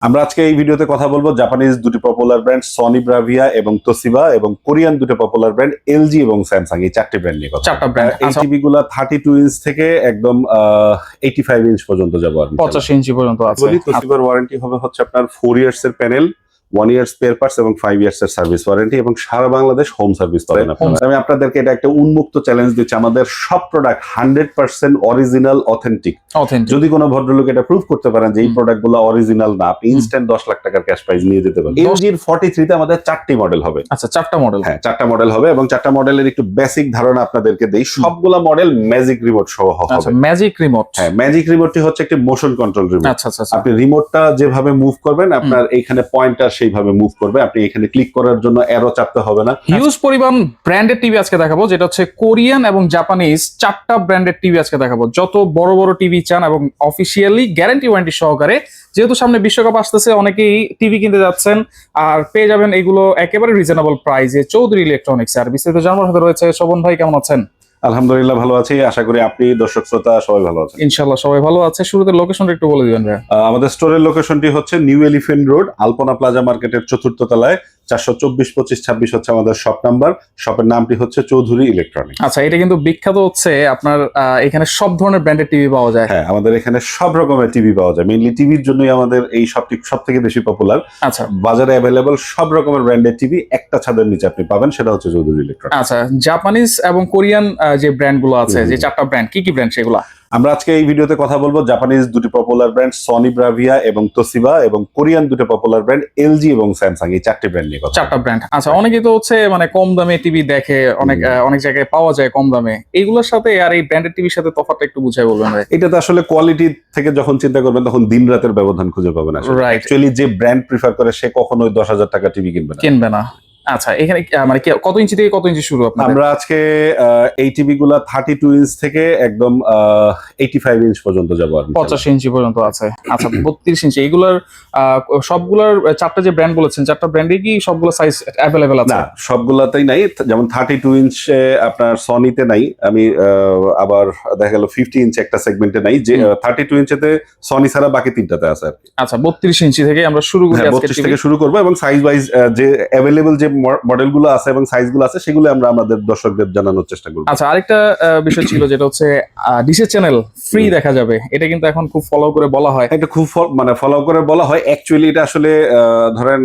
আমরা আজকে এই ভিডিওতে কথা বলবো জাপানিজ দুটি পপুলার ব্র্যান্ড সনি ব্রাভিয়া এবং তোশিবা এবং কোরিয়ান দুটো পপুলার ব্র্যান্ড এলজি এবং স্যামসাং এই চারটি ব্র্যান্ড নিয়ে কথা চারটা ব্র্যান্ড এই টিভি গুলা 32 ইঞ্চ থেকে একদম 85 ইঞ্চ পর্যন্ত যাবো 85 ইঞ্চি পর্যন্ত আছে। বলি তোশিবার ওয়ারেন্টি হবে হচ্ছে আপনার 4 ইয়ার্স এর প্যানেল 1 ইয়ার স্পেয়ার পার্টস এবং 5 ইয়ার্স এর সার্ভিস ওয়ারেন্টি এবং সারা বাংলাদেশ হোম সার্ভিস পাবেন আপনারা। আমি আপনাদেরকে এটা একটা উন্মুক্ত চ্যালেঞ্জ দিচ্ছি, আমাদের সব প্রোডাক্ট 100% অরিজিনাল অথেন্টিক। যদি কোনো ভদ্রলোক এটা প্রুভ করতে পারেন যে এই প্রোডাক্ট গুলো অরিজিনাল না, আপনি ইনস্ট্যান্ট 10 লাখ টাকার ক্যাশ প্রাইজ নিয়ে যেতে পারেন। এলজির 43 তে আমাদের 4টি মডেল হবে। আচ্ছা, 4টা মডেল। হ্যাঁ, 4টা মডেল হবে এবং 4টা মডেলের একটু বেসিক ধারণা আপনাদেরকে দেই। সবগুলা মডেল ম্যাজিক রিমোট সহ হবে। আচ্ছা, ম্যাজিক রিমোট। হ্যাঁ, ম্যাজিক রিমোটটি হচ্ছে একটি মোশন কন্ট্রোল রিমোট। আচ্ছা আচ্ছা, আপনি রিমোটটা যেভাবে মুভ করবেন আপনার এইখানে পয়েন্টার সেইভাবে মুভ করবে। আপনি এখানে ক্লিক করার জন্য অ্যারো চাপতে হবে না। হিউজ পরিমাণ ব্র্যান্ডেড টিভি আজকে দেখাবো, যেটা হচ্ছে কোরিয়ান এবং জাপানিজ 4টা ব্র্যান্ডেড টিভি আজকে দেখাবো। যত বড় বড় টিভি চান এবং অফিসিয়ালি গ্যারান্টি ওয়ারেন্টি সহকারে, যেহেতু সামনে বিশ্বকাপ আসতেছে অনেকেই টিভি কিনতে যাচ্ছেন আর পেয়ে যাবেন এগুলো একেবারে রিজনেবল প্রাইসে চৌধুরী ইলেকট্রনিক্স। আর বিস্তারিত জানার সাথে রয়েছে শোভন ভাই, কেমন আছেন? আলহামদুলিল্লাহ ভালো আছি, আশা করি আপনি দর্শক শ্রোতা সবাই ভালো আছেন। ইনশাআল্লাহ সবাই ভালো আছে। শুরুতে লোকেশনটা একটু বলে দিবেন ভাই। আমাদের স্টোরের লোকেশনটি হচ্ছে নিউ এলিফেন্ট রোড, আলপনা প্লাজা মার্কেটের 4র্থ তলায়। 424 25 26 হচ্ছে আমাদের শপ নাম্বার। শপের নামটি হচ্ছে চৌধুরী ইলেকট্রনিক্স। আচ্ছা, এটা কিন্তু বিখ্যাত হচ্ছে আপনার এখানে সব ধরনের ব্র্যান্ডেড টিভি পাওয়া যায়। হ্যাঁ, আমাদের এখানে সব রকমের টিভি পাওয়া যায়। মেইনলি টিভির জন্যই আমাদের এই শপটি সব থেকে বেশি পপুলার। আচ্ছা, বাজারে অ্যাভেলেবল সব রকমের ব্র্যান্ডের টিভি একটা ছাদের নিচে আপনি পাবেন, সেটা হচ্ছে চৌধুরী ইলেকট্রনিক্স। আচ্ছা, জাপানিজ এবং কোরিয়ান যে ব্র্যান্ড গুলো আছে, যে 4টা ব্র্যান্ড, কি কি ব্র্যান্ড সেগুলা? আমরা আজকে এই ভিডিওতে কথা বলবো জাপানিজ দুটি পপুলার ব্র্যান্ড সনি ব্রাভিয়া এবং তোশিবা এবং কোরিয়ান দুটো পপুলার ব্র্যান্ড এলজি এবং স্যামসাং এই চারটি ব্র্যান্ড নিয়ে কথা। 4টা ব্র্যান্ড। আচ্ছা, অনেকে তো হচ্ছে মানে কম দামে টিভি দেখে, অনেক জায়গায় পাওয়া যায় কম দামে। এইগুলোর সাথে আর এই ব্র্যান্ডেড টিভির সাথে তফাৎটা একটু বুঝাই বলবেন ভাই। এটাতে আসলে কোয়ালিটি থেকে যখন চিন্তা করবেন তখন দিন রাতের ব্যবধান খুঁজে পাবেন। রাইট, অ্যাকচুয়ালি যে ব্র্যান্ড প্রিফার করে সে কখনোই 10,000 টাকা টিভি কিনবে না। আচ্ছা, এখানে মানে কত ইঞ্চি থেকে কত ইঞ্চি শুরু আপনাদের? আমরা আজকে এই টিভি গুলা 32 ইঞ্চ থেকে একদম 85 ইঞ্চ পর্যন্ত যাবো। 85 ইঞ্চি পর্যন্ত আছে। আচ্ছা, 32 ইঞ্চি। এইগুলার সবগুলার 4টা যে ব্র্যান্ড বলেছেন, 4টা ব্র্যান্ডে কি সবগুলো সাইজ অ্যাভেলেবেল আছে? না, সবগুলাতেই নাই। যেমন 32 ইঞ্চে আপনার সনিতে নাই, আমি আবার দেখা গেল 50 ইঞ্চ একটা সেগমেন্টে নাই, যে 32 ইঞ্চিতে সনি ছাড়া বাকি তিনটাতে আছে আর কি। আচ্ছা, 32 ইঞ্চি থেকে আমরা শুরু করি আজকে। 32 থেকে শুরু করবো এবং সাইজ ওয়াইজ যে অ্যাভেলেবল যে মডেলগুলো আছে এবং সাইজগুলো আছে সেগুলো আমরা আমাদের দর্শকদের জানানোর চেষ্টা করব। আচ্ছা, আরেকটা বিষয় ছিল যেটা হচ্ছে ডিসের চ্যানেল ফ্রি দেখা যাবে। এটা কিন্তু এখন খুব ফলো করে বলা হয়। এটা খুব মানে ফলো করে বলা হয়। অ্যাকচুয়ালি এটা আসলে ধরেন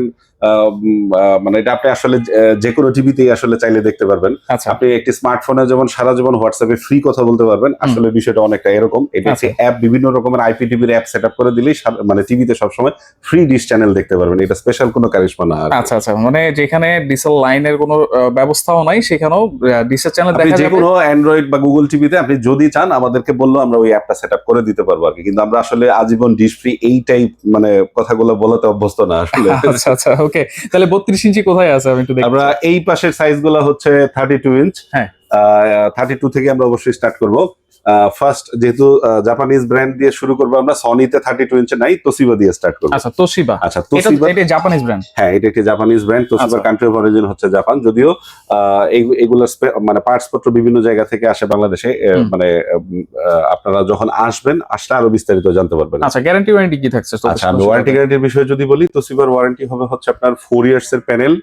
মানে এটা আপনি আসলে যে কোনো টিভিতেই আসলে চাইলে দেখতে পারবেন। আচ্ছা, আপনি একটি স্মার্টফোনে যেমন সারা জীবন হোয়াটসঅ্যাপে ফ্রি কথা বলতে পারবেন, আসলে বিষয়টা অনেকটা এরকম। এটা একটি অ্যাপ, বিভিন্ন রকমের আইপিটিভির অ্যাপ সেট আপ করে দিলেই মানে টিভিতে সবসময় ফ্রি ডিশ চ্যানেল দেখতে পারবেন। এটা স্পেশাল কোনো কারিশমা না। আচ্ছা আচ্ছা, মানে যেখানে ডিসেল লাইনের কোনো ব্যবস্থাও নাই সেখানেও ডিসের চ্যানেল দেখা যাবে। যে কোনো অ্যান্ড্রয়েড বা গুগল টিভিতে আপনি যদি চান আমাদেরকে বললো আমরা ওই অ্যাপটা সেট আপ করে দিতে পারবো আর কি। কিন্তু আমরা আসলে আজীবন ডিশ ফ্রি এই টাইপ মানে কথাগুলো বলাতে অভ্যস্ত না আসলে। আচ্ছা আচ্ছা, ওকে। তাহলে 32 ইঞ্চি কোথায় আছে আমি একটু দেখি। আমরা এই পাশের সাইজগুলো হচ্ছে 32 ইঞ্চ। হ্যাঁ, 32 থেকে আমরা অবশ্যই স্টার্ট করব। ফার্স্ট যেহেতু জাপানিজ ব্র্যান্ড দিয়ে শুরু করব, আমরা সনিতে 32 ইঞ্চে নাই, তোশিবা দিয়ে স্টার্ট করব। আচ্ছা, তোশিবা। আচ্ছা, তোশিবা এটা জাপানিজ ব্র্যান্ড। হ্যাঁ, এটা একটি জাপানিজ ব্র্যান্ড। তোশিবার কান্ট্রি অফ অরিজিন হচ্ছে জাপান, যদিও এগুলোর মানে পার্টস পত্র বিভিন্ন জায়গা থেকে আসে বাংলাদেশে। মানে আপনারা যখন আসলে আরো বিস্তারিত জানতে পারবেন। আচ্ছা, গ্যারান্টি ওয়ারেন্টি কি থাকছে? আচ্ছা, আমি ওয়ারেন্টি গ্যারান্টির বিষয়ে যদি বলি, তোশিবার ওয়ারেন্টি হবে হচ্ছে আপনার 4 ইয়ার্স এর প্যানেল,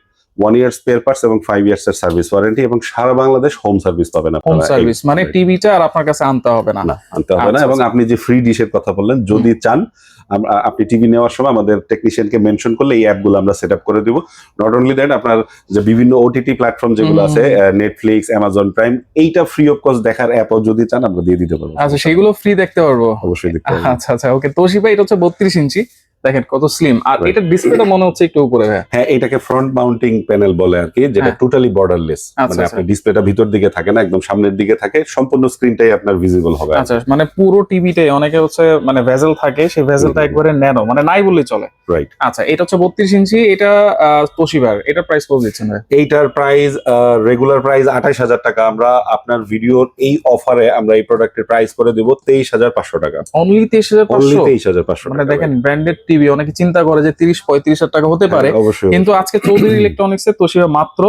1 ইয়ার স্পেয়ার পার্টস এবং 5 ইয়ার্স এর সার্ভিস ওয়ারেন্টি এবং সারা বাংলাদেশ হোম সার্ভিস পাবেন আপনারা। হোম সার্ভিস মানে টিভিটা আর আপনার কাছে আনতে হবে না? আনতে হবে না। এবং আপনি যে ফ্রি ডিশের কথা বললেন, যদি চান আপনি টিভি নেওয়ার সময় আমাদের টেকনিশিয়ানকে মেনশন করলে এই অ্যাপগুলো আমরা সেট আপ করে দিব। নট অনলি দ্যাট, আপনার যে বিভিন্ন ওটিটি প্ল্যাটফর্ম যেগুলো আছে, নেটফ্লিক্স, অ্যামাজন প্রাইম, এইটা ফ্রি অফ কস্ট দেখার অ্যাপও যদি চান আমরা দিয়ে দিতে পারবো। আচ্ছা, সেগুলো ফ্রি দেখতে পারবো? অবশ্যই দেখতে পারবো। আচ্ছা আচ্ছা, ওকে। তোশিবা এটা হচ্ছে 32 ইঞ্চি, দেখেন কত স্লিম। আর এটা ডিসপ্লেটা মনে হচ্ছে একটু উপরে। হ্যাঁ, এটাকে ফ্রন্ট মাউন্টিং প্যানেল বলে আর কি, যেটা টোটালি বর্ডারলেস। মানে আপনার ডিসপ্লেটা ভিতর দিকে থাকে না, একদম সামনের দিকে থাকে, সম্পূর্ণ স্ক্রিনটাই আপনার ভিজিবল হবে। আচ্ছা, মানে পুরো টিভিটাই অনেকে হচ্ছে মানে ভেজেল থাকে, সেই ভেজেলটা একবারে ন্যানো, মানে নাই বললেই চলে। রাইট। আচ্ছা, এটা হচ্ছে 32 ইঞ্চি, এটা তোশিবার। এটা প্রাইস কত দিচ্ছেন ভাই? এইটার প্রাইস রেগুলার প্রাইস 28,000 টাকা। আমরা আপনার ভিডিওর এই অফারে আমরা এই প্রোডাক্টের প্রাইস করে দেব 23,500 টাকা। অনলি 23,500? 23,500 মানে দেখেন, ব্র্যান্ডেড টিভি অনেকে চিন্তা করে যে 30-35,000 টাকা হতে পারে, কিন্তু আজকে চৌধুরী ইলেকট্রনিক্স এর তোশিবা মাত্র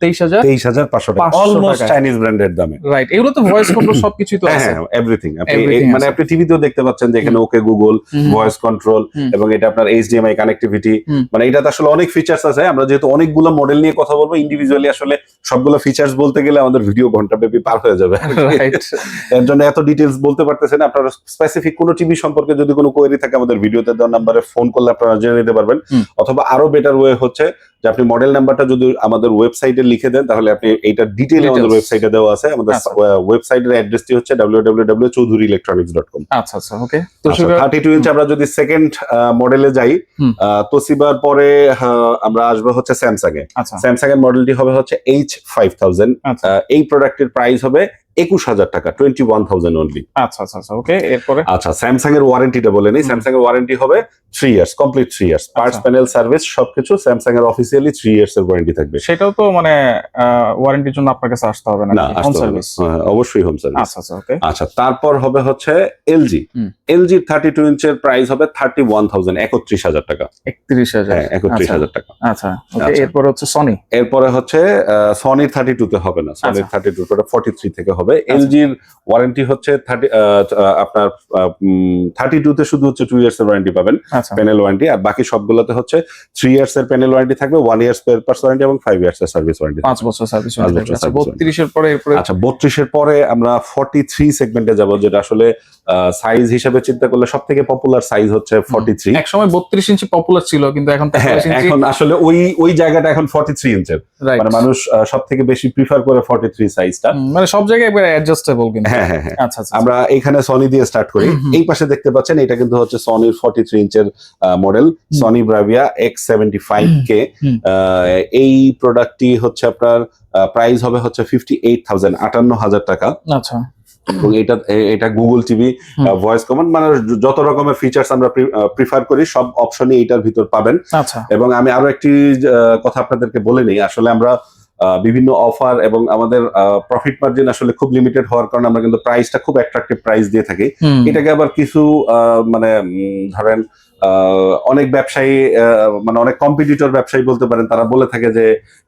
23,000 23,500 টাকা, 500 অলমোস্ট টাকায়। চাইনিজ ব্র্যান্ডের দামে। রাইট, এগুলো তো ভয়েস কন্ট্রোল সবকিছুই তো আছে। হ্যাঁ, এভরিথিং। আপনি Everything মানে আছে। আপনি টিভিতেও দেখতে পাচ্ছেন যে এখানে ওকে গুগল, হুম, ভয়েস কন্ট্রোল হুম। এবং এটা আপনার HDMI কানেক্টিভিটি, হুম। মানে এটাতে আসলে অনেক ফিচার্স আছে। আমরা যেহেতু অনেকগুলো মডেল নিয়ে কথা বলবো, ইন্ডিভিজুয়ালি আসলে সবগুলো ফিচার্স বলতে গেলে আমাদের ভিডিও ঘন্টাব্যাপী পার হয়ে যাবে। রাইট। এর জন্য এত ডিটেইলস বলতে পারতেছে না। আপনারা স্পেসিফিক কোনো টিভি সম্পর্কে যদি কোনো কোয়েরি থাকে আমাদের ভিডিওতে দেওয়া নাম্বারে ফোন করলে আপনারা জেনে নিতে পারবেন। হুম। অথবা আরো বেটার ওয়ে হচ্ছে যে আপনি মডেল নাম্বারটা যদি আমাদের ওয়েবসাইটে লিখে দেন, তাহলে আপনি এইটা ডিটেইলে আমাদের Details। ওয়েবসাইটে দেওয়া আছে। আমাদের আচ্ছা। ওয়েবসাইটের অ্যাড্রেসটি হচ্ছে www.choudhuryelectronics.com। আচ্ছা আচ্ছা, ওকে। তো আচ্ছা, 32 ইঞ্চ আমরা যদি সেকেন্ড মডেলে যাই, হুম। তোশিবার পরে আমরা আসবো হচ্ছে স্যামসাং এ। আচ্ছা স্যামসাং এর মডেলটি হবে হচ্ছে H5000। আচ্ছা এই প্রোডাক্টের প্রাইস হবে 21,000 টাকা, 21,000 অনলি। আচ্ছা আচ্ছা, ওকে। এরপরে আচ্ছা, স্যামসাং এর ওয়ারেন্টিটা বলে নেই। স্যামসাং এর ওয়ারেন্টি হবে 3 ইয়ার্স, কমপ্লিট 3 ইয়ার্স। পার্টস, আচ্ছা। প্যানেল, সার্ভিস সবকিছু স্যামসাং এর অফিসিয়ালি 3 ইয়ার্স এর ওয়ারেন্টি থাকবে। সেটাও তো মানে ওয়ারেন্টির জন্য আপনার কাছে আসতে হবে না, না, হোম আসতে হবে না। সার্ভিস? হ্যাঁ, অবশ্যই হোম সার্ভিস। আচ্ছা আচ্ছা, ওকে। আচ্ছা, তারপর হবে হচ্ছে এলজি। হুম। এলজি 32 ইঞ্চের প্রাইস হবে 31,000, 31,000 টাকা। 31,000। হ্যাঁ, 31,000 টাকা। আচ্ছা, ওকে। আচ্ছা। এরপরে হচ্ছে সনি। এরপরে হচ্ছে সনির 32 তে হবে না, সনির আচ্ছা। 32 ওটা 43 থেকে হবে। এলজির ওয়ারেন্টি হচ্ছে আপনার 32 তে শুধু হচ্ছে 2 ইয়ার্স এর ওয়ারেন্টি পাবেন, আচ্ছা প্যানেল ওয়ারেন্টি। আর বাকি সবগুলোতে হচ্ছে 3 ইয়ার্স এর প্যানেল ওয়ারেন্টি থাকবে, 1 ইয়ার্স স্পেয়ার পার্টস ওয়ারেন্টি এবং 5 ইয়ার্স এর সার্ভিস ওয়ারেন্টি। 5 বছর সার্ভিস 5 ওয়ারেন্টি। বছর আচ্ছা, service 32 এর পরে এরপরে আচ্ছা, 32 এর পরে আমরা 43 সেগমেন্টে যাব, যেটা আসলে সাইজ হিসেবে চিন্তা করলে সব থেকে পপুলার সাইজ হচ্ছে 43। এক সময় 32 ইঞ্চি পপুলার ছিল, কিন্তু এখন হ্যাঁ, 43 ইঞ্চি। এখন আসলে ওই জায়গাটা এখন 43 ইঞ্চের, রাইট, মানে মানুষ সব থেকে বেশি প্রিফার করে 43 সাইজটা। মানে সব জায়গায় একবার অ্যাডজাস্টেবল কিন্তু। হ্যাঁ। আচ্ছা আচ্ছা, আমরা এখানে সনি দিয়ে স্টার্ট করি। হুম। এই পাশে দেখতে পাচ্ছেন এটা কিন্তু হচ্ছে সনির 43 ইঞ্চের মডেল, সনি ব্রাভিয়া X75K। হুম। এই প্রোডাক্টটি হচ্ছে আপনার প্রাইস হবে হচ্ছে 58,000, 58,000 টাকা। আচ্ছা এবং এটা গুগল টিভি, হুম। ভয়েস কমান্ড, মানে যত রকমের ফিচার্স আমরা প্রিফার করি সব অপশনই এটার ভিতর পাবেন। আচ্ছা এবং আমি আরো একটি কথা আপনাদেরকে বলে নিই, আসলে আমরা বিভিন্ন অফার এবং আমাদের প্রফিট মার্জিন আসলে খুব লিমিটেড হওয়ার কারণে আমরা কিন্তু প্রাইসটা খুব অ্যাট্রাকটিভ প্রাইস দিয়ে থাকি। হুম। এটাকে আবার কিছু মানে ধরেন অনেক ব্যবসায়ী, মানে অনেক কম্পিটিটর ব্যবসায়ী বলতে পারেন, তারা বলে থাকে যে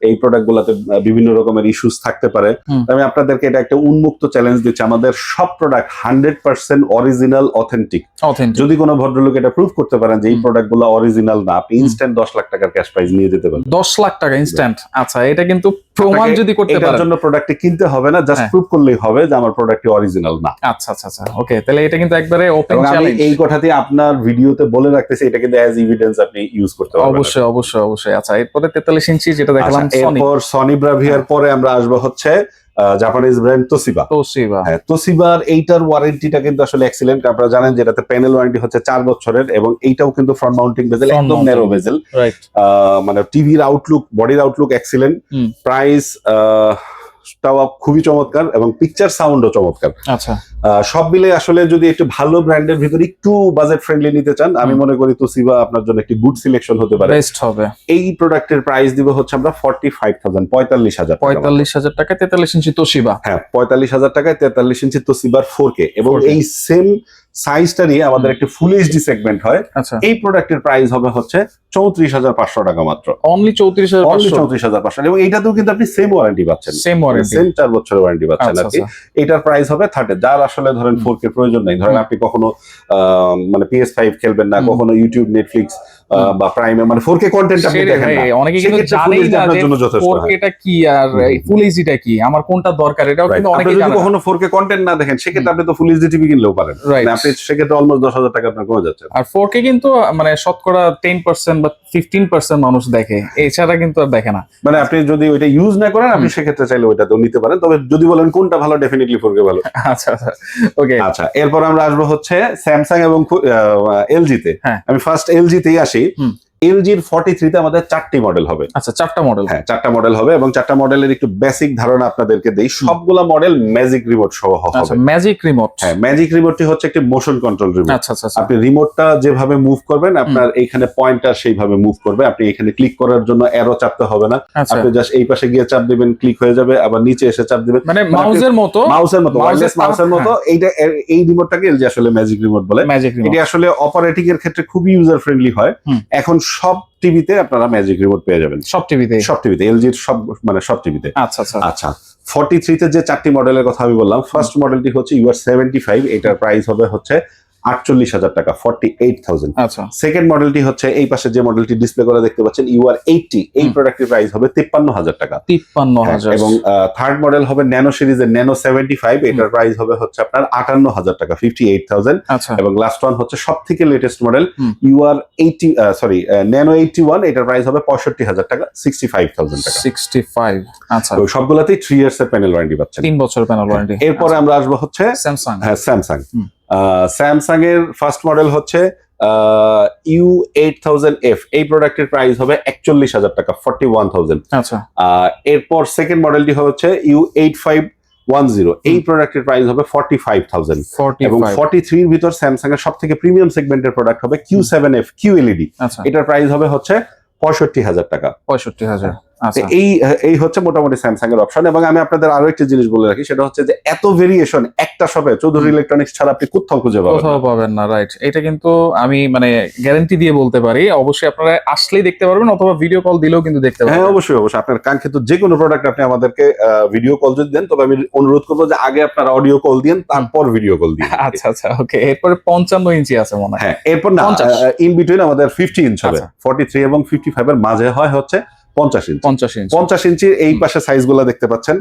এই প্রোডাক্ট গুলাতে বিভিন্ন রকমের ইস্যুস থাকতে পারে। হুম। আমি আপনাদেরকে এটা একটা উন্মুক্ত চ্যালেঞ্জ দিচ্ছি, আমাদের সব প্রোডাক্ট 100% অরিজিনাল, অথেন্টিক। অথেন্টিক। যদি কোনো ভদ্রলোক এটা প্রুভ করতে পারেন যে এই হুম। প্রোডাক্ট গুলো অরিজিনাল না, আপনি ইনস্ট্যান্ট 10 লাখ টাকার ক্যাশ প্রাইজ নিয়ে যেতে পারেন। 10 লাখ টাকা ইনস্ট্যান্ট? আচ্ছা, এটা কিন্তু প্রমাণ আপনাকে যদি করতে এটার পারেন। জন্য প্রোডাক্টটি কিনতে হবে না, জাস্ট হ্যাঁ। প্রুভ করলেই হবে যে আমার প্রোডাক্টটি অরিজিনাল না। আচ্ছা আচ্ছা আচ্ছা, ওকে। তাহলে এটা কিন্তু একবারে ওপেন এবং আমি চ্যালেঞ্জ। এই কথাটি আপনার ভিডিওতে বলে রাখতেছি, এটা কিন্তু অ্যাজ এভিডেন্স আপনি ইউজ করতে পারবেন। অবশ্যই অবশ্যই অবশ্যই। আচ্ছা, এরপরে 43 ইঞ্চি যেটা দেখালাম আচ্ছা, সনি। এরপর সনি ব্রাভিয়ার পরে আমরা আসবো হচ্ছে জাপানিজ ব্র্যান্ড তোশিবা। তোশিবা। হ্যাঁ, তোশিবার এইটার ওয়ারেন্টিটা কিন্তু আসলে এক্সিলেন্ট। আপনারা জানেন যেটাতে প্যানেল ওয়ারেন্টি হচ্ছে 4 বছরের, এবং এইটাও কিন্তু ফ্রন্ট মাউন্টিং বেজেল, Front একদম mounting। ন্যারো বেজেল। রাইট। মানে টিভির আউটলুক, বডির আউটলুক এক্সিলেন্ট। হুম। প্রাইস টাও খুবই চমৎকার এবং পিকচার সাউন্ডও চমৎকার। আচ্ছা সব মিলে আসলে যদি একটু ভালো ব্র্যান্ডের ভিতর একটু বাজেট ফ্রেন্ডলি নিতে চান, আমি মনে করি তোশিবা আপনার জন্য একটি গুড সিলেকশন হতে পারে। বেস্ট হবে। এই প্রোডাক্টের প্রাইস দিব হচ্ছে আমরা 45,000, 45,000 টাকা। 45,000 টাকা 43 ইঞ্চি তোশিবা। হ্যাঁ, 45,000 টাকায় 43 ইঞ্চি তোশিবার 4K, এবং 4K এই সেম সাইজটা নিয়ে আমাদের একটি ফুল এইচডি সেগমেন্ট হয়। আচ্ছা, এই প্রোডাক্টের প্রাইস হবে হচ্ছে 34,500 টাকা মাত্র। অনলি 34,500। 34,500, এবং এইটাতেও কিন্তু আপনি সেম ওয়ারেন্টি পাচ্ছেন, সেম ওয়ারেন্টি। সেম 4 বছরের ওয়ারেন্টি পাচ্ছেন আচ্ছা আর কি। আচ্ছা। এটার প্রাইস হবে 30। যার আসলে ধরেন 4K প্রয়োজন নেই, ধরেন আপনি কখনো মানে PS5 খেলবেন না, কখনো ইউটিউব, নেটফ্লিক্স বা প্রাইমে মানে 4K কন্টেন্ট আপনি সেটাই দেখেন ভাই, না, অনেকে কিন্তু সেক্ষেত্রে জানেই Full HD না আপনার যে জন্য যথেষ্ট। 4K টা কি আর ফুল এইচডি টা কি, আমার কোনটা দরকার, এটাও Right. কিন্তু আপনি অনেকেই যদি জানে না। কখনো 4K কন্টেন্ট না দেখেন, সেক্ষেত্রে আপনি তো ফুল এইচডি টিভি কিনলেও পারেন। Right. মানে আপনি সেক্ষেত্রে অলমোস্ট 10,000 টাকা আপনার কমে যাচ্ছে। আর 4K কিন্তু মানে শতকরা 10% বা 15% মানুষ দেখে, এছাড়া কিন্তু আর দেখে না। মানে আপনি যদি ওইটা ইউজ না করেন, আপনি সেক্ষেত্রে চাইলে ওইটাতেও নিতে পারেন। তবে যদি বলেন কোনটা ভালো, ডেফিনেটলি 4K ভালো। আচ্ছা আচ্ছা, ওকে। আচ্ছা, এরপর আমরা আসবো হচ্ছে স্যামসাং এবং এলজিতে। হ্যাঁ। আমি ফার্স্ট এলজিতেই আসি। হুম। এলজির 43 তে আমাদের 4টি মডেল হবে। আচ্ছা, 4টা মডেল। হ্যাঁ, 4টা মডেল হবে, এবং 4টা মডেলের একটু বেসিক ধারণা আপনাদেরকে দেই। সবগুলা মডেল ম্যাজিক রিমোট সহ আচ্ছা, হবে। Magic remote. হ্যাঁ, ম্যাজিক রিমোটটি হচ্ছে একটি মোশন কন্ট্রোল রিমোট। আচ্ছা আচ্ছা, আপনি রিমোটটা যেভাবে মুভ করবেন, আপনার এইখানে পয়েন্টার সেইভাবে মুভ করবে। আপনি এখানে ক্লিক করার জন্য অ্যারো চাপতে হবে না, আচ্ছা। আপনি জাস্ট এই পাশে গিয়ে চাপ দিবেন, ক্লিক হয়ে যাবে, আবার নিচে এসে চাপ দিবেন, মানে মাউসের মতো। মাউসের মতো, ওয়্যারলেস মাউসের মতো। এইটা এই রিমোটটাকে এলজি আসলে ম্যাজিক রিমোট বলে। Magic remote. এটি আসলে অপারেটিং এর ক্ষেত্রে খুবই ইউজার ফ্রেন্ডলি হয়। হুম। এখন সব টিভিতে আপনারা ম্যাজিক রিমোট পেয়ে যাবেন, সব টিভিতে। সব টিভিতে, এলজির সব মানে সব টিভিতে। আচ্ছা আচ্ছা আচ্ছা 43 তে যে 4টি মডেলের কথা আমি বললাম, ফার্স্ট মডেলটি হচ্ছে UR 75, এটার প্রাইস হবে হচ্ছে 48,000 টাকা, 48,000। আচ্ছা সেকেন্ড মডেলটি হচ্ছে এই পাশে যে মডেলটি ডিসপ্লে করে দেখতে পাচ্ছেন UR 80, এই প্রোডাক্টের প্রাইস হবে 53,000 টাকা। 53,000। এবং থার্ড মডেল হবে ন্যানো সিরিজের ন্যানো 75, এটার প্রাইস হবে হচ্ছে আপনার 58,000 টাকা, 58,000। আচ্ছা এবং লাস্ট ওয়ান হচ্ছে সব থেকে latest model UR 80, sorry nano 81, এটার প্রাইস হবে 65,000 টাকা, 65,000 টাকা। 65। আচ্ছা তো সবগুলাতেই 3 ইয়ার্স এর প্যানেল ওয়ারেন্টি পাচ্ছেন। 3 বছর প্যানেল ওয়ারেন্টি। এরপরে আমরা আসবো হচ্ছে স্যামসাং। হ্যাঁ স্যামসাং। স্যামসাং এর ফার্স্ট মডেল হচ্ছে U8000F, এই প্রোডাক্টের প্রাইস হবে 41,000 টাকা, 41,000। আচ্ছা এরপর সেকেন্ড মডেলটি হচ্ছে U8510, এই প্রোডাক্টের প্রাইস হবে 45,000। এবং 45। 43 এর ভিতর স্যামসাং এর সব থেকে প্রিমিয়াম সেগমেন্টের প্রোডাক্ট হবে Q7F QLED, আচ্ছা এটার প্রাইস হবে হচ্ছে 65,000 টাকা। 65,000। আচ্ছা এই হচ্ছে মোটামুটি স্যামসাং এর অপশন। এবং আমি আপনাদের আরো একটা জিনিস বলে রাখি, সেটা হচ্ছে যে এত ভেরিয়েশন একটা শপে চৌধুরী ইলেকট্রনিক্স ছাড়া আপনি কোথাও খুঁজে পাবেন কোথাও না। পাবেন না, রাইট। এটা কিন্তু আমি মানে গ্যারান্টি দিয়ে বলতে পারি, অবশ্যই আপনারা আসলেই দেখতে পারবেন অথবা ভিডিও কল দিলেও কিন্তু দেখতে হ্যাঁ পারবেন। অবশ্যই অবশ্যই, আপনার কাঙ্ক্ষিত যে কোনো প্রোডাক্ট আপনি আমাদেরকে ভিডিও কল যদি দেন, তবে আমি অনুরোধ করবো যে আগে আপনারা অডিও কল দিন, তারপর ভিডিও কল দিন। আচ্ছা আচ্ছা ওকে। এরপরে 55 ইঞ্চি আছে মনে হয়। হ্যাঁ এরপর না, 50 ইন বিটুইন আমাদের 50 ইঞ্চ হবে। আচ্ছা। 43 এবং 55 এর মাঝে হয় হচ্ছে 50 ইঞ্চ। 50 ইঞ্চি। 50 ইঞ্চির এই পাশে সাইজ গুলা দেখতে পাচ্ছেন।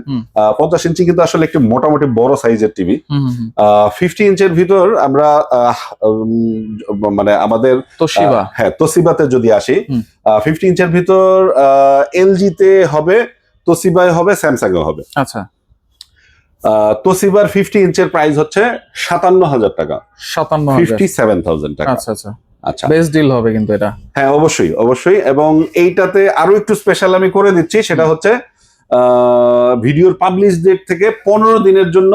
50 ইঞ্চি কিন্তু আসলে একটি মোটামুটি বড় সাইজের টিভি। 50 ইঞ্চের ভিতর আমরা মানে আমাদের তোশিবা। হ্যাঁ তোশিবাতে যদি আসি, 50 ইঞ্চের ভিতর এলজি তে হবে, তোশিবায় হবে, স্যামসাং এ হবে। আচ্ছা তোশিবার 50 ইঞ্চের প্রাইস হচ্ছে 57,000 টাকা, 57,000। 57,000 টাকা। আচ্ছা আচ্ছা আচ্ছা বেস্ট ডিল হবে কিন্তু এটা। হ্যাঁ অবশ্যই অবশ্যই। এবং এইটাতে আরো একটু স্পেশাল আমি করে দিচ্ছি, সেটা হচ্ছে ভিডিওর পাবলিশ ডেট থেকে 15 দিনের জন্য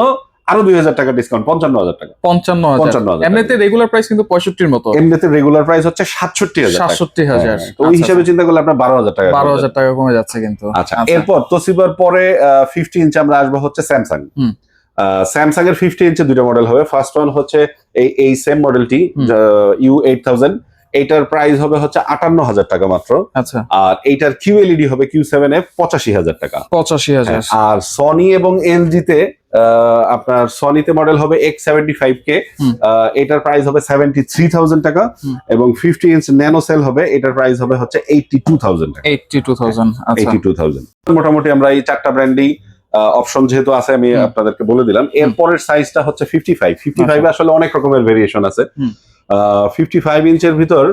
আরো 2,000 টাকা ডিসকাউন্ট, 55,000 টাকা। 55,000। এমনিতে রেগুলার প্রাইস কিন্তু 65 এর মতো। এমনিতে রেগুলার প্রাইস হচ্ছে 67,000 টাকা। 67,000। তো ওই হিসাবে চিন্তা করলে আপনার 12,000 টাকা 12,000 টাকা কমে যাচ্ছে কিন্তু। আচ্ছা এরপর তোশিবার পরে 50 ইঞ্চ আমরা আসবো হচ্ছে স্যামসাং। স্যামসাং এর 50 ইঞ্চে দুটো মডেল হবে। ফার্স্ট ওয়ান হচ্ছে এই সেম মডেলটি U8000, এইটার প্রাইস হবে হচ্ছে 58,000 টাকা মাত্র। আচ্ছা আর এইটার QLED হবে Q7F, 85,000 টাকা। 85,000। আর সনি এবং এলজি তে আপনার সনিতে মডেল হবে X75K, এটার প্রাইস হবে 73,000 টাকা। এবং 50 ইঞ্চ ন্যানো সেল হবে, এটার প্রাইস হবে হচ্ছে 82,000 টাকা। 82,000। আচ্ছা 82,000। মোটামুটি আমরা এই চারটা ব্র্যান্ডই অপশন যেহেতু আছে আমি আপনাদেরকে বলে দিলাম। এরপরের সাইজটা হচ্ছে 55 এ আসলে অনেক রকমের ভেরিয়েশন আছে। 55 ইঞ্চের ভিতর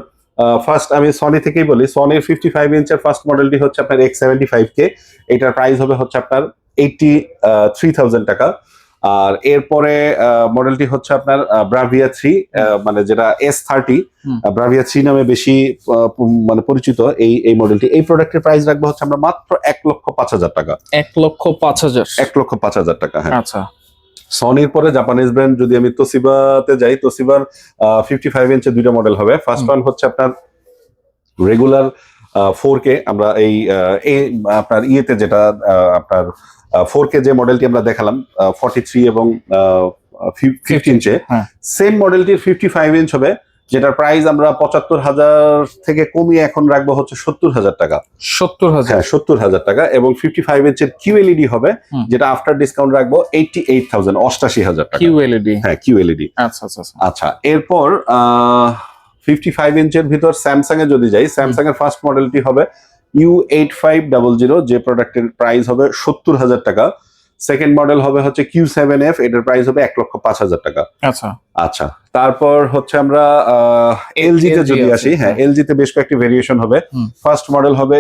ফার্স্ট আমি সনি থেকেই বলি, সনির 55 ইঞ্চের ফার্স্ট মডেলটি হচ্ছে আপনার X75K, এটার প্রাইস হবে হচ্ছে আপনার 83,000 টাকা। আর এরপরে মডেলটি হচ্ছে আপনার ব্রাভিয়া 3, মানে যেটা S30, ব্রাভিয়া 3 নামে বেশি মানে পরিচিত এই মডেলটি। এই প্রোডাক্টের প্রাইস রাখবো হচ্ছে আমরা মাত্র 1,05,000 টাকা। 1,05,000। 1,05,000 টাকা। হ্যাঁ আচ্ছা সনির পরে জাপানিজ ব্র্যান্ড যদি আমি তোশিবাতে যাই, তোশিবার 55 ইঞ্চের দুইটা মডেল হবে। ফার্স্ট ওয়ান হচ্ছে আপনার রেগুলার 4K, আমরা এই আপনার ইয়েতে যেটা আপনার 4K যে মডেলটি আমরা দেখালাম 43 এবং 50 ইঞ্চে, সেম মডেলটির 55 ইঞ্চ হবে, যেটার প্রাইস আমরা 75,000 থেকে কমিয়ে এখন রাখবো হচ্ছে 70,000 টাকা। 70,000। হ্যাঁ 70,000 টাকা। এবং 55 ইঞ্চের QLED হবে, যেটা আফটার ডিসকাউন্ট রাখবো 88,000, 88,000 টাকা। QLED। হ্যাঁ QLED। আচ্ছা আচ্ছা আচ্ছা এরপর 55 ইঞ্চের ভিতর স্যামসাং এ যদি যাই, স্যামসাং এর ফার্স্ট মডেলটি হবে U8500, যে প্রোডাক্টের প্রাইস হবে 70,000 টাকা। সেকেন্ড মডেল হবে হচ্ছে Q7F, এটার প্রাইস হবে 1,05,000 টাকা। আচ্ছা আচ্ছা তারপর হচ্ছে আমরা এলজি তে যদি আসি, হ্যাঁ এলজি তে বেশ কয়েকটি ভেরিয়েশন হবে। ফার্স্ট মডেল হবে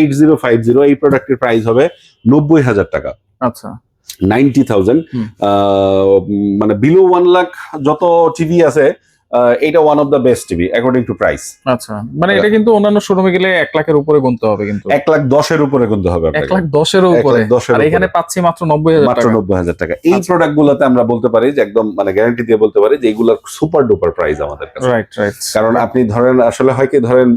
8050, এই প্রোডাক্টের প্রাইস হবে 90,000 টাকা। আচ্ছা 90,000। মানে বিলো 1 লাখ যত টিভি আছে, এটা one of the best TV according to price. আচ্ছা মানে এটা কিন্তু অন্যান্য শোরুমে গেলে 1 লাখের উপরে গুনতে হবে, কিন্তু 1,10,000 উপরে গুনতে হবে আপনাকে। 1,10,000 উপরে। আর এখানে পাচ্ছি মাত্র 90,000 মাত্র টাকা। 90,000 টাকা। এই প্রোডাক্ট গুলোতে আমরা বলতে পারি যে একদম মানে গ্যারান্টি দিয়ে বলতে পারি যে এগুলোর সুপার ডুপার প্রাইস আমাদের কাছে। Right right. কারণ আপনি ধরেন আসলে হয় কি, ধরেন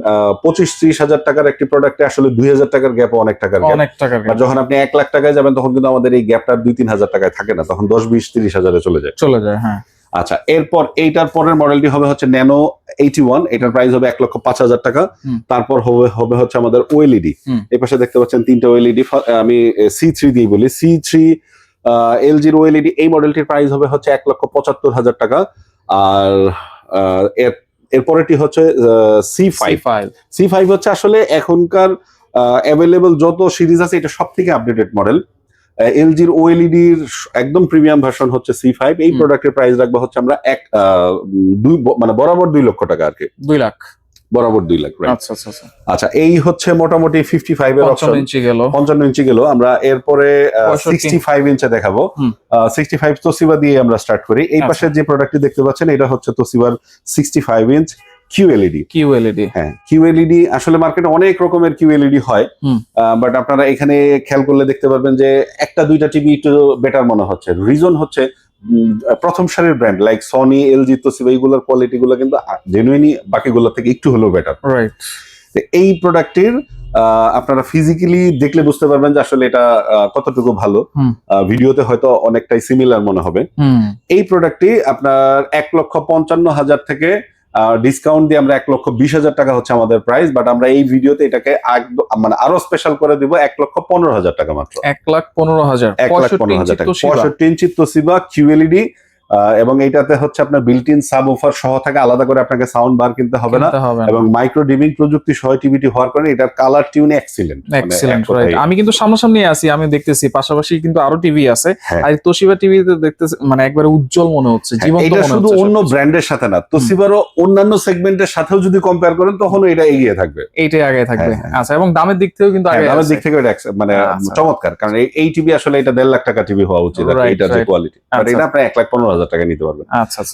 25-30,000 টাকার একটি প্রোডাক্টে আসলে 2,000 টাকার গ্যাপ, অনেক টাকার গ্যাপ। অনেক টাকার আর যখন আপনি 1 লাখ টাকায় যাবেন, তখন কিন্তু আমাদের এই গ্যাপটা 2-3 হাজার টাকায় থাকে না, তখন 10-20-30 হাজারে চলে যায়। চলে যায়। হ্যাঁ আচ্ছা, এরপর এইটার পরের মডেলটি হবে হচ্ছে ন্যানো 81, এটার প্রাইস হবে 1,05,000 টাকা। তারপর হবে হচ্ছে আমাদের ওএলইডি। এই পাশে দেখতে পাচ্ছেন তিনটা ওএলইডি, আমি C3 দিয়ে বলি, C3 এলজির ওএলইডি। এই মডেলটির প্রাইস হবে হচ্ছে 1,75,000 টাকা। আর এরপরেরটি হচ্ছে C5 হচ্ছে আসলে এখনকার অ্যাভেলেবল যত সিরিজ আছে এটা সব থেকে আপডেটেড মডেল। এলজির ওএলইডির একদম প্রিমিয়াম ভার্সন হচ্ছে C5। এই প্রোডাক্টের প্রাইস রাখবো হচ্ছে আমরা মানে বরাবর 2 লক্ষ টাকা আর কি, 2 লাখ বরাবর 2 লাখ। আচ্ছা আচ্ছা আচ্ছা। আচ্ছা, এই হচ্ছে মোটামুটি 55 এর অপশন, 55 ইঞ্চি গেল। আমরা এরপরে 65 ইঞ্চে দেখাবো। 65 তোশিবা দিয়ে আমরা স্টার্ট করি। এই পাশে যে প্রোডাক্টটি দেখতে পাচ্ছেন এটা হচ্ছে তোশিবার 65 ইঞ্চ QLED। হ্যাঁ, QLED আসলে মার্কেটে অনেক রকমের QLED হয়, বাট আপনারা এখানে খেয়াল করলে দেখতে পারবেন যে একটা দুইটা টিভি একটু বেটার মনে হচ্ছে। রিজন হচ্ছে প্রথম সারির brand like Sony, LG, Toshiba এইগুলোর কোয়ালিটি গুলো কিন্তু জেনুইনলি বাকিগুলোর থেকে একটু হলেও বেটার। রাইট। এই প্রোডাক্টের আপনারা ফিজিক্যালি দেখলে বুঝতে পারবেন যে আসলে এটা কতটুকু ভালো। ভিডিওতে হয়তো অনেকটাই সিমিলার মনে হবে। এই প্রোডাক্টটি আপনার 1,55,000 থেকে ডিসকাউন্ট দিয়ে আমরা 1,20,000 টাকা হচ্ছে আমাদের প্রাইস, বাট আমরা এই ভিডিওতে এটাকে মানে আরো স্পেশাল করে দিব 1,15,000 টাকা মাত্র। 1,15,000 টাকা। 65 ইঞ্চি তোশিবা QLED, এবং এইটাতে হচ্ছে আপনার বিল্ট ইন সাব ওফার সহ থাকে, আলাদা করে আপনাকে সাউন্ড বার কিনতে হবে না, এবং মাইক্রো ডিমিং প্রযুক্তি সহ টিভিটি হওয়ার কারণে এটার কালার টিউন এক্সিলেন্ট। আমি কিন্তু সামনাসামনি আছি, আমি দেখতেছি পাশাপাশি কিন্তু আরো টিভি আছে, আর তোশিবা টিভিতে দেখতেছি মানে একবারে উজ্জ্বল মনে হচ্ছে, জীবন্ত মনে হচ্ছে। এটা শুধু অন্য ব্র্যান্ডের সাথে না, তোশিবারও অন্যান্য সেগমেন্টের সাথেও যদি কম্পেয়ার করেন তখন এটা এগিয়ে থাকবে, এইটাই আগে থাকবে। আচ্ছা, এবং দামের দিক থেকেও কিন্তু আগে, দামের দিক থেকে এটা মানে চমৎকার, কারণ এই টিভি আসলে এটা 1.5 লাখ টাকা টিভি হওয়া উচিত, এটা যে কোয়ালিটি, আর এটা আপনি 1,15,000 টাকা নিতে পারবেন।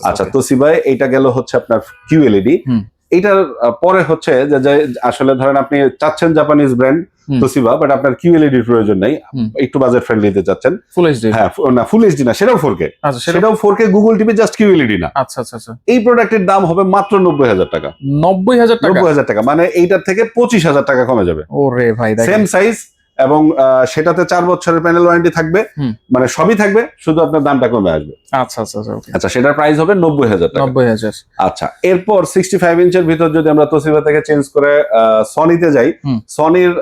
আচ্ছা, তোশিবায় এইটা গেল হচ্ছে আপনার QLED। এইটার পরে হচ্ছে যে আসলে ধরেন আপনি চাচ্ছেন জাপানিজ ব্র্যান্ড তোশিবা, বাট আপনার QLED এর প্রয়োজন নাই, একটু বাজেট ফ্রেন্ডলিতে চাচ্ছেন। Full HD? হ্যাঁ, না ফুল এইচডি না, সেটাও 4K। সেটাও 4K Google TV, just QLED না। আচ্ছা আচ্ছা আচ্ছা। এই প্রোডাক্টের দাম হবে মাত্র 90,000 টাকা। 90,000 টাকা, মানে এইটার থেকে 25,000 টাকা কমে যাবে। ওরে ভাই, সেম সাইজ, এবং সেটাতে 4 বছরের প্যানেল ওয়ারেন্টি থাকবে, মানে সবই থাকবে, শুধু আপনার দামটা কমে আসবে। আচ্ছা আচ্ছা আচ্ছা, সেটার প্রাইস হবে 90,000 টাকা। 90,000। আচ্ছা, এরপর 65 ইঞ্চের ভিতর যদি আমরা তোশিবা থেকে চেঞ্জ করে সনিতে যাই, সনির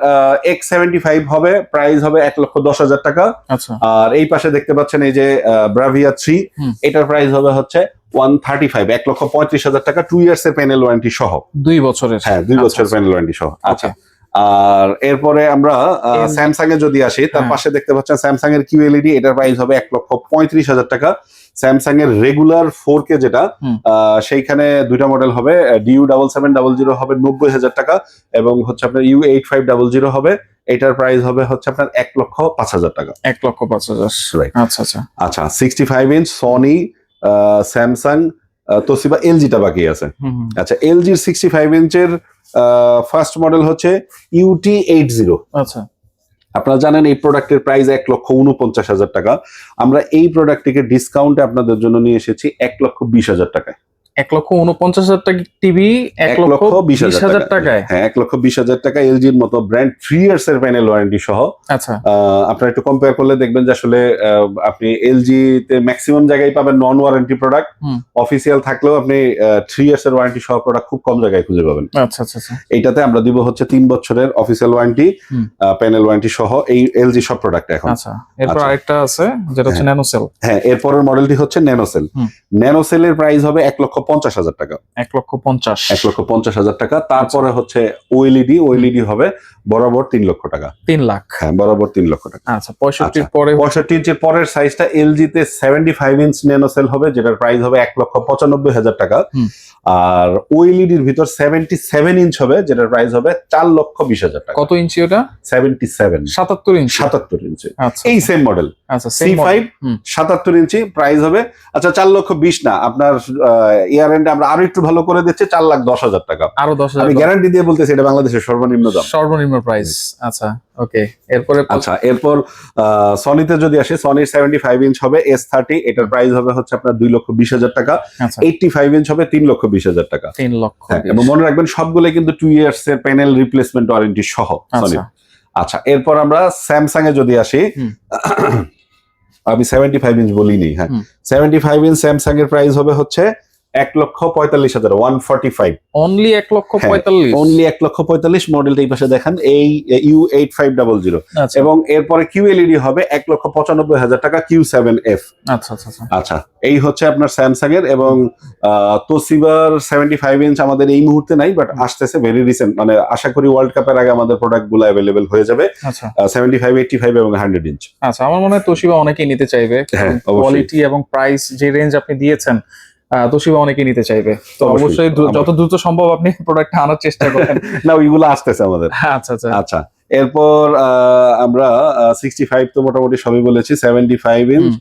X75 হবে, প্রাইস হবে 1,10,000 টাকা। আচ্ছা, আর এই পাশে দেখতে পাচ্ছেন এই যে ব্রাভিয়া 3, এটার প্রাইস হবে হচ্ছে 135, 1,35,000 টাকা, 2 ইয়ার্স এর প্যানেল ওয়ারেন্টি সহ। 2 বছরের? হ্যাঁ, 2 বছরের প্যানেল ওয়ারেন্টি সহ। আচ্ছা, আর এরপরে আমরা স্যামসাং এ যদি আসি, তার পাশে দেখতে পাচ্ছেন স্যামসাং এর QLED, এটার প্রাইস হবে 1,35,000 টাকা। স্যামসাং এর রেগুলার 4K যেটা, সেইখানে দুইটা মডেল হবে, DU7700 হবে 90,000 টাকা, এবং হচ্ছে আপনার U8500 হবে, এটার প্রাইস হবে হচ্ছে আপনার 1,05,000 টাকা। 1,05,000। আচ্ছা আচ্ছা। আচ্ছা, 65 ইঞ্চ সনি, স্যামসাং, তোশিবা, এলজিটা বাকি আছে। আচ্ছা, এলজির 65 ইঞ্চের ফার্স্ট মডেল হচ্ছে UT80। আচ্ছা, আপনারা জানেন এই প্রোডাক্টের প্রাইস 1,49,000 টাকা। আমরা এই প্রোডাক্টটিকে ডিসকাউন্টে আপনাদের জন্য নিয়ে এসেছি 1,20,000 টাকায়। 1,49,000 টাকা টিভি 1,20,000 টাকায়? হ্যাঁ, 1,20,000 টাকা, এলজির মতো ব্র্যান্ড 3 ইয়ার্স এর প্যানেল ওয়ারেন্টি সহ। আচ্ছা, আপনারা একটু কম্পেয়ার করলে দেখবেন যে আসলে আপনি এলজি তে ম্যাক্সিমাম জায়গায় পাবেন নন ওয়ারেন্টি প্রোডাক্ট, অফিসিয়াল থাকলেও আপনি 3 ইয়ার্স এর ওয়ারেন্টি সহ প্রোডাক্ট খুব কম জায়গায় খুঁজে পাবেন। আচ্ছা আচ্ছা আচ্ছা। এইটাতে আমরা দিব হচ্ছে 3 বছরের অফিসিয়াল ওয়ারেন্টি, প্যানেল ওয়ারেন্টি সহ, এই এলজি সব প্রোডাক্ট এখন। আচ্ছা, এরপর আরেকটা আছে যেটা হচ্ছে ন্যানোসেল। হ্যাঁ, এরপরের মডেলটি হচ্ছে ন্যানোসেল। ন্যানোসেলের প্রাইস হবে 1,50,000 টাকা। 1,50,000 টাকা। তারপরে হচ্ছে ওএলইডি হবে বরাবর 3 লক্ষ টাকা। 3 লাখ? হ্যাঁ, বরাবর 3 লক্ষ টাকা। আচ্ছা, 65 ইঞ্চের পরের সাইজটা এলজি তে 75 ইঞ্চ ন্যানোসেল হবে, যেটার প্রাইস হবে 1,95,000 টাকা। আর ওএলইডির ভিতর 77 ইঞ্চ হবে, যেটার প্রাইস হবে 4,20,000 টাকা। কত ইঞ্চি ওটা? 77। 77 ইঞ্চি? 77 ইঞ্চি। আচ্ছা, এই সেম মডেল। আচ্ছা, C5 77 ইঞ্চি, প্রাইস হবে আচ্ছা 4,20,000 না, আপনার ইয়ার এন্ডে আমরা আরো একটু ভালো করে দিচ্ছি 4,10,000 টাকা। আরো 10,000? আমি গ্যারান্টি দিয়ে বলতেছি এটা বাংলাদেশের সর্বনিম্ন দাম, সর্বনিম্ন প্রাইস। আচ্ছা, ওকে। আচ্ছা, এরপর সনিতে যদি আসি, সনির 75 ইঞ্চ হবে S30, এটার প্রাইস হবে হচ্ছে আপনার 2,20,000 টাকা। 85 ইঞ্চ হবে 3,20,000 টাকা। 3 লক্ষ। এবং মনে রাখবেন সবগুলো কিন্তু 2 ইয়ার্স এর প্যানেল রিপ্লেসমেন্ট ওয়ারেন্টি সহ সনি। আচ্ছা, এরপর আমরা স্যামসাং এ যদি আসি, আমি 75 ইঞ্চ বলিনি, হ্যাঁ। 75 ইঞ্চ স্যামসাং এর প্রাইস হবে হচ্ছে 1,45,000, 145। অনলি 1,45,000। অনলি 1,45,000। মডেলটা এই পাশে দেখেন, এই U8500। আচ্ছা এবং এরপরে QLED হবে 1,95,000 টাকা, Q7F। আচ্ছা আচ্ছা আচ্ছা। আচ্ছা, এই হচ্ছে আপনার স্যামসাং এর। এবং তোশিবার 75 ইঞ্চ আমাদের এই মুহূর্তে নাই, বাট আসতেছে ভেরি রিসেন্ট, মানে আশা করি ওয়ার্ল্ড কাপের আগে আমাদের প্রোডাক্ট গুলো অ্যাভেলেবেল হয়ে যাবে। আচ্ছা 75, 85 এবং 100 ইঞ্চ। আচ্ছা, আমার মনে হয় তোশিবা অনেকেই নিতে চাইবে। হ্যাঁ, অবশ্যই। কোয়ালিটি এবং প্রাইস যে রেঞ্জ আপনি দিয়েছেন, তোশিবা অনেকেই নিতে চাইবে। তো অবশ্যই। অবশ্যই যত দ্রুত সম্ভব আপনি প্রোডাক্টটা আনার চেষ্টা করেন। না, ওইগুলো আসতেছে আমাদের। আচ্ছা আচ্ছা আচ্ছা, এরপর আমরা 65 তো মোটামুটি সবই বলেছি। 75 ইঞ্চ,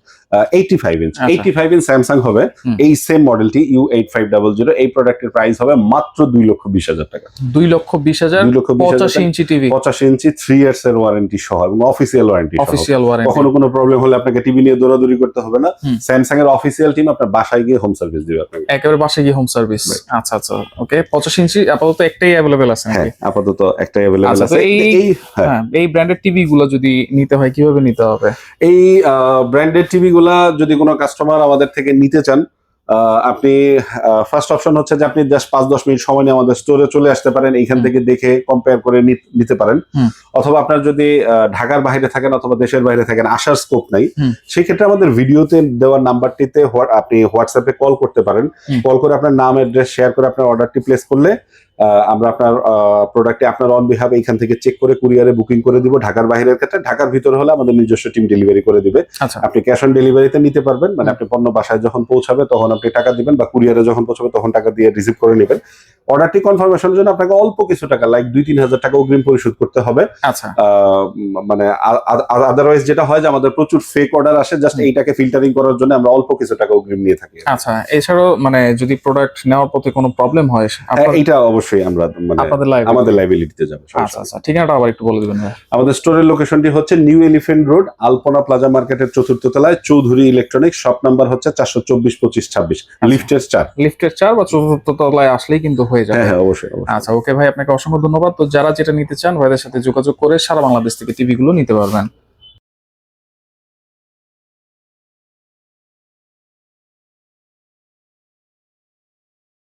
85 ইঞ্চ। আচ্ছা। 85 ইঞ্চ স্যামসাং হবে, এই সেম মডেলটি U8500। এই প্রোডাক্টের প্রাইস হবে মাত্র 2,20,000 টাকা। 2,20,000, 2,20,000 85 ইঞ্চি টিভি, 85 ইঞ্চি, 3 ইয়ার্স এর ওয়ারেন্টি সহ এবং অফিসিয়াল ওয়ারেন্টি সহ। Official warranty. কখনো কোনো প্রবলেম হলে আপনাকে টিভি নিয়ে দৌড়াদৌড়ি করতে হবে না। স্যামসাং এর অফিসিয়াল টিম আপনার বাসায় গিয়ে হোম সার্ভিস দিবে আপনাকে। একেবারে বাসায় গিয়ে হোম সার্ভিস। আচ্ছা আচ্ছা, ওকে। 85 ইঞ্চি আপাতত একটাই অ্যাভেলেবেল আছে হ্যাঁ, নাকি? আপাতত একটাই অ্যাভেলেবল আচ্ছা, তো আছে। হ্যাঁ, এই ব্র্যান্ডেড টিভি গুলো যদি নিতে হয় কিভাবে নিতে হবে? এই ব্র্যান্ডেড টিভি গুলা যদি কোনো কাস্টমার আমাদের থেকে নিতে চান, আপনি ফার্স্ট অপশন হচ্ছে যে আপনি জাস্ট 5-10 মিনিট সময় নিয়ে আমাদের স্টোরে চলে আসতে পারেন, এইখান থেকে দেখে কম্পেয়ার করে নিতে পারেন। অথবা আপনার যদি ঢাকার বাইরে থাকেন অথবা দেশের বাইরে থাকেন, আসার স্কোপ নাই, সেই ক্ষেত্রে আমাদের ভিডিওতে দেওয়ার নাম্বারটিতে আপনি হোয়াটসঅ্যাপে কল করতে পারেন। কল করে আপনার নাম, অ্যাড্রেস শেয়ার করে আপনার অর্ডারটি প্লেস করলে আমরা আপনার প্রোডাক্টে আপনার অন বিহাফ এইখান থেকে চেক করে কুরিয়ারে বুকিং করে দিব। ঢাকার বাইরের ক্ষেত্রে, ঢাকার ভিতরে হলে আমাদের নিজস্ব টিম ডেলিভারি করে দিবে। আচ্ছা আপনি ক্যাশ অন ডেলিভারিতে নিতে পারবেন, মানে আপনি পণ্য বাসায় যখন পৌঁছাবে তখন আপনি টাকা দিবেন, বা কুরিয়ারে যখন পৌঁছাবে তখন টাকা দিয়ে রিসিভ করে নেবেন। অর্ডারটি কনফার্মেশনের জন্য আপনাকে অল্প কিছু টাকা, লাইক 2-3 হাজার টাকা অগ্রিম পরিশোধ করতে হবে। আচ্ছা মানে আদারওয়াইজ যেটা হয় যে আমাদের প্রচুর ফেক অর্ডার আসে, জাস্ট এইটাকে ফিল্টারিং করার জন্য আমরা অল্প কিছু টাকা অগ্রিম নিয়ে থাকি। আচ্ছা। এছাড়াও মানে যদি প্রোডাক্ট নেওয়ার পথে কোনো প্রবলেম হয়, এইটা অবশ্যই আমরা মানে আমাদের লাইবিলিটিতে যাবে। আচ্ছা আচ্ছা, ঠিকানাটা আবার একটু বলে দিবেন ভাই। আমাদের স্টোরের লোকেশনটি হচ্ছে নিউ এলিফ্যান্ট রোড, আলপনা প্লাজা মার্কেটের 4th তলায়, চৌধুরী ইলেকট্রনিক্স। শপ নাম্বার হচ্ছে 424-25-26, লিফটের 4। লিফটের 4 বা 4th তলায় আসলেই কিন্তু হয়ে যাবে। হ্যাঁ, অবশ্যই। আচ্ছা, ওকে ভাই, আপনাকে অসংখ্য ধন্যবাদ। তো যারা যেটা নিতে চান ভাইদের সাথে যোগাযোগ করে সারা বাংলাদেশ থেকে টিভি গুলো নিতে পারবেন।